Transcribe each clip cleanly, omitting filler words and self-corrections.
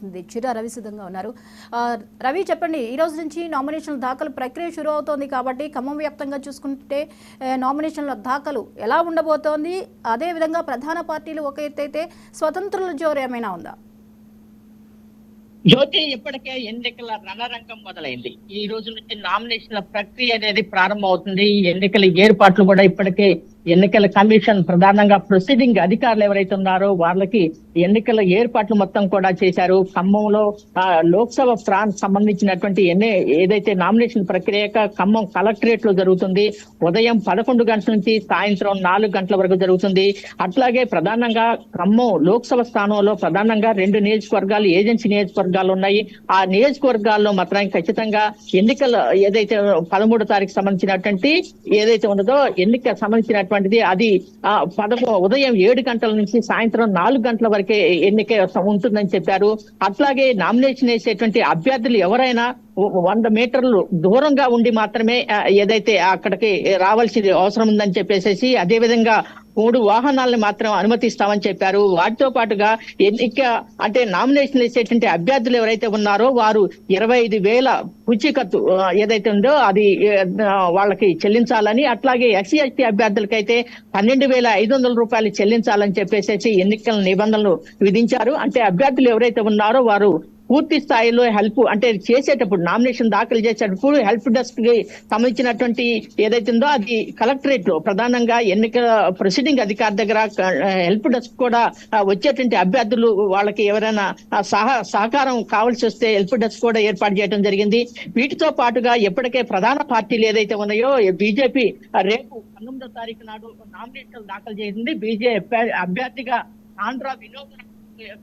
ప్రతినిధి చిరా రవి సిద్ధంగా ఉన్నారు. రవి, చెప్పండి, ఈ రోజు నుంచి నామినేషన్ల దాఖలు ప్రక్రియ షురూ అవుతోంది కాబట్టి ఖమ్మం వ్యాప్తంగా చూసుకుంటే నామినేషన్ల దాఖలు ఎలా ఉండబోతోంది? అదేవిధంగా ప్రధాన పార్టీలు ఒక ఎత్తు అయితే స్వతంత్రుల జోరు ఏమైనా ఉందా? జ్యోతి, ఇప్పటికే ఎన్నికల రణరంగం మొదలైంది. ఈ రోజు నుంచి నామినేషన్ల ప్రక్రియ అనేది ప్రారంభం అవుతుంది. ఎన్నికల ఏర్పాట్లు కూడా ఇప్పటికే ఎన్నికల కమిషన్ ప్రధానంగా ప్రొసీడింగ్ అధికారులు ఎవరైతే ఉన్నారో వాళ్ళకి ఎన్నికల ఏర్పాట్లు మొత్తం కూడా చేశారు. ఖమ్మంలో లోక్సభ సంబంధించినటువంటి ఏదైతే నామినేషన్ ప్రక్రియ ఖమ్మం కలెక్టరేట్ లో జరుగుతుంది. ఉదయం 11 గంటల నుంచి సాయంత్రం 4 గంటల వరకు జరుగుతుంది. అట్లాగే ప్రధానంగా ఖమ్మం లోక్సభ స్థానంలో ప్రధానంగా 2 నియోజకవర్గాలు ఏజెన్సీ నియోజకవర్గాలు ఉన్నాయి. ఆ నియోజకవర్గాల్లో మాత్రం ఖచ్చితంగా ఎన్నికల ఏదైతే 13వ తారీఖు సంబంధించినటువంటి ఏదైతే ఉన్నదో ఎన్నిక సంబంధించినటువంటి అది ఉదయం 7 గంటల నుంచి సాయంత్రం 4 గంటల వరకే ఎన్నిక ఉంటుందని చెప్పారు. అట్లాగే నామినేషన్ వేసేటువంటి అభ్యర్థులు ఎవరైనా 100 మీటర్లు దూరంగా ఉండి మాత్రమే ఏదైతే అక్కడికి రావాల్సింది అవసరం ఉందని చెప్పేసి అదేవిధంగా 3 వాహనాలను మాత్రం అనుమతిస్తామని చెప్పారు. వాటితో పాటుగా ఎన్నిక అంటే నామినేషన్ వేసేటువంటి అభ్యర్థులు ఎవరైతే ఉన్నారో వారు 25,000 పూచీకత్తు ఏదైతే ఉందో అది వాళ్ళకి చెల్లించాలని, అట్లాగే ఎస్సీ ఎస్టీ అభ్యర్థులకైతే 12,500 రూపాయలు చెల్లించాలని చెప్పేసి ఎన్నికల నిబంధనలు విధించారు. అంటే అభ్యర్థులు ఎవరైతే ఉన్నారో వారు పూర్తి స్థాయిలో హెల్ప్ అంటే చేసేటప్పుడు నామినేషన్ దాఖలు చేసేటప్పుడు హెల్ప్ డెస్క్ కి సంబంధించినటువంటి ఏదైతే ఉందో అది కలెక్టరేట్ లో ప్రధానంగా ఎన్నికల ప్రొసీడింగ్ అధికారి దగ్గర హెల్ప్ డెస్క్ కూడా వచ్చేటువంటి అభ్యర్థులు వాళ్ళకి ఎవరైనా సహకారం కావాల్సి వస్తే హెల్ప్ డెస్క్ కూడా ఏర్పాటు చేయడం జరిగింది. వీటితో పాటుగా ఎప్పటికే ప్రధాన పార్టీలు ఏదైతే ఉన్నాయో బీజేపీ రేపు 19వ తారీఖు నాడు నామినేషన్లు దాఖలు చేసింది. బీజేపీ అభ్యర్థిగా ఆంధ్ర వినోద్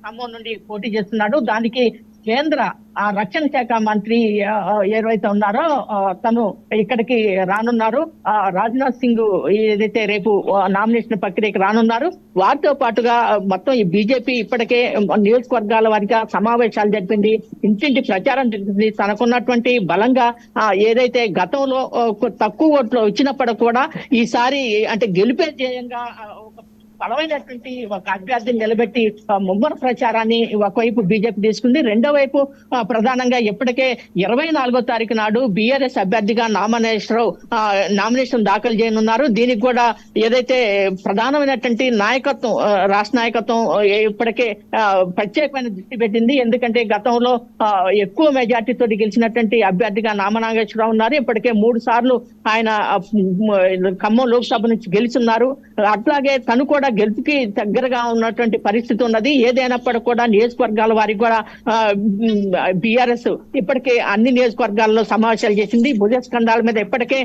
ఖమ్మం నుండి పోటీ చేస్తున్నాడు. దానికి కేంద్ర రక్షణ శాఖ మంత్రి ఎవరైతే ఉన్నారో తను ఇక్కడికి రానున్నారు. రాజ్నాథ్ సింగ్ ఏదైతే రేపు నామినేషన్ ప్రక్రియకి రానున్నారు. వారితో పాటుగా మొత్తం ఈ బీజేపీ ఇప్పటికే నియోజకవర్గాల వారిగా సమావేశాలు జరిపింది, ఇంటింటి ప్రచారం జరిపింది. తనకున్నటువంటి బలంగా ఏదైతే గతంలో తక్కువ ఓట్లు వచ్చినప్పుడు కూడా ఈసారి అంటే గెలిపే ధ్యేయంగా ఒక బలమైనటువంటి ఒక అభ్యర్థిని నిలబెట్టి ముమ్మర ప్రచారాన్ని ఒకవైపు బీజేపీ తీసుకుంది. రెండో వైపు ప్రధానంగా ఇప్పటికే 24వ తారీఖు నాడు బీఆర్ఎస్ అభ్యర్థిగా నామినేషన్ దాఖలు చేయనున్నారు. దీనికి కూడా ఏదైతే ప్రధానమైనటువంటి నాయకత్వం రాష్ట్ర నాయకత్వం ఇప్పటికే ప్రత్యేకమైన దృష్టి పెట్టింది. ఎందుకంటే గతంలో ఎక్కువ మెజార్టీతో గెలిచినటువంటి అభ్యర్థిగా నామనాగేశ్వరరావు ఉన్నారు. ఇప్పటికే 3 సార్లు ఆయన ఖమ్మం లోక్సభ నుంచి గెలుచున్నారు. అట్లాగే తను కూడా గెలుపుకి దగ్గరగా ఉన్నటువంటి పరిస్థితి ఉన్నది. ఏదైనప్పటికీ కూడా నియోజకవర్గాల వారికి కూడా బీఆర్ఎస్ ఇప్పటికే అన్ని నియోజకవర్గాల్లో సమావేశాలు చేసింది. భుజస్కంధాల మీద ఇప్పటికే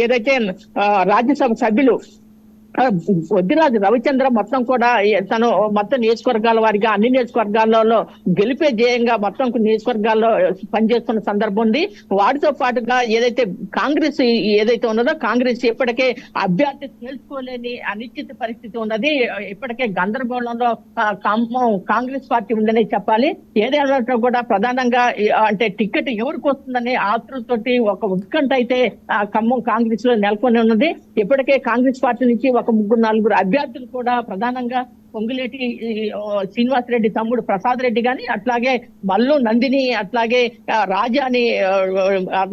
ఏదైతే రాజ్యసభ సభ్యులు వద్దిరాజు రవిచంద్ర మొత్తం కూడా తను మొత్తం నియోజకవర్గాల వారిగా అన్ని నియోజకవర్గాల్లో గెలిపే ధ్యేయంగా మొత్తం నియోజకవర్గాల్లో పనిచేస్తున్న సందర్భం ఉంది. వాటితో పాటుగా ఏదైతే కాంగ్రెస్ ఏదైతే ఉన్నదో కాంగ్రెస్ ఇప్పటికే అభ్యర్థి తెలుసుకోలేని అనిశ్చిత పరిస్థితి ఉన్నది. ఇప్పటికే గందరగోళంలో కాంగ్రెస్ పార్టీ ఉందనే చెప్పాలి. ఏదైనా కూడా ప్రధానంగా అంటే టికెట్ ఎవరికి వస్తుందనే ఆతృతతోటి ఒక ఉత్కంఠ అయితే ఖమ్మం కాంగ్రెస్ లో నెలకొని ఉన్నది. ఇప్పటికే కాంగ్రెస్ పార్టీ నుంచి ఒక 3-4 అభ్యర్థులు కూడా ప్రధానంగా పొంగులేటి శ్రీనివాసరెడ్డి తమ్ముడు ప్రసాద్ రెడ్డి గాని, అట్లాగే మల్లు నందిని, అట్లాగే రాజా అని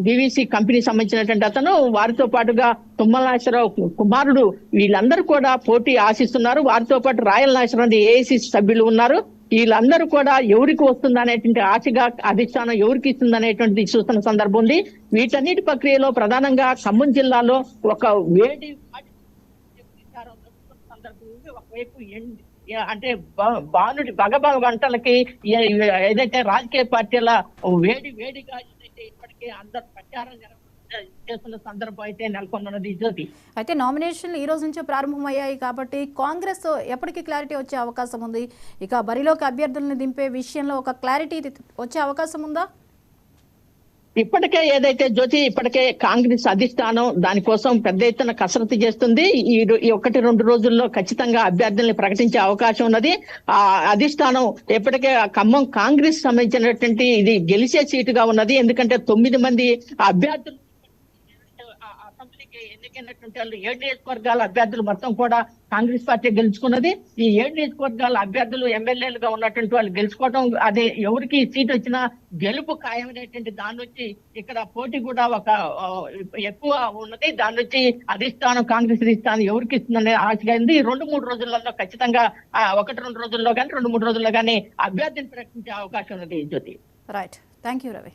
బీవీసీ కంపెనీ సంబంధించినటువంటి అతను, వారితో పాటుగా తుమ్మల నాగేశ్వరరావు కుమారుడు, వీళ్ళందరూ కూడా పోటీ ఆశిస్తున్నారు. వారితో పాటు రాయల నాగేశ్వరరావు ఏఐసీసీ సభ్యులు ఉన్నారు. వీళ్ళందరూ కూడా ఎవరికి వస్తుందనేటువంటి ఆశగా అధిష్టానం ఎవరికి ఇస్తుందనేటువంటి చూస్తున్న సందర్భం ఉంది. వీటన్నిటి ప్రక్రియలో ప్రధానంగా ఖమ్మం జిల్లాలో ఒక వేడి ఒకవైపు అంటే బాణుడి వంటలకి ఏదైతే రాజకీయ పార్టీల వేడిగా ఏదైతే ఇప్పటికే అందరు ప్రచారం చేస్తున్న సందర్భం అయితే నెలకొన్నది. జ్యోతి, అయితే నామినేషన్లు ఈ రోజు నుంచే ప్రారంభమయ్యాయి కాబట్టి కాంగ్రెస్ ఎప్పటికీ క్లారిటీ వచ్చే అవకాశం ఉంది? ఇక బరిలోకి అభ్యర్థులను దింపే విషయంలో ఒక క్లారిటీ వచ్చే అవకాశం ఉందా? ఇప్పటికే ఏదైతే జ్యోతి ఇప్పటికే కాంగ్రెస్ అధిష్టానం దానికోసం పెద్ద ఎత్తున కసరత్తు చేస్తుంది. ఈ 1-2 రోజుల్లో ఖచ్చితంగా అభ్యర్థుల్ని ప్రకటించే అవకాశం ఉన్నది. ఆ అధిష్టానం ఇప్పటికే ఖమ్మం కాంగ్రెస్ సంబంధించినటువంటి ఇది గెలిచే సీటుగా ఉన్నది. ఎందుకంటే 9 మంది అభ్యర్థులు ఇప్పటికే ఎన్నికైనటువంటి వాళ్ళు 7 నియోజకవర్గాల అభ్యర్థులు మొత్తం కూడా కాంగ్రెస్ పార్టీ గెలుచుకున్నది. ఈ 7 నియోజకవర్గాల అభ్యర్థులు ఎమ్మెల్యేలుగా ఉన్నటువంటి వాళ్ళు గెలుచుకోవడం, అదే ఎవరికి సీట్ వచ్చినా గెలుపు ఖాయమైనటువంటి దాని నుంచి ఇక్కడ పోటీ కూడా ఒక ఎక్కువ ఉన్నది. దాని నుంచి అధిష్టానం కాంగ్రెస్ అధిష్టానం ఎవరికి ఇస్తుందనే ఆశగా ఉంది. 2-3 రోజులలో ఖచ్చితంగా 1-2 రోజుల్లో కానీ 2-3 రోజుల్లో కానీ అభ్యర్థిని ప్రకటించే అవకాశం ఉన్నది Jyoti. Right, thank you Ravi.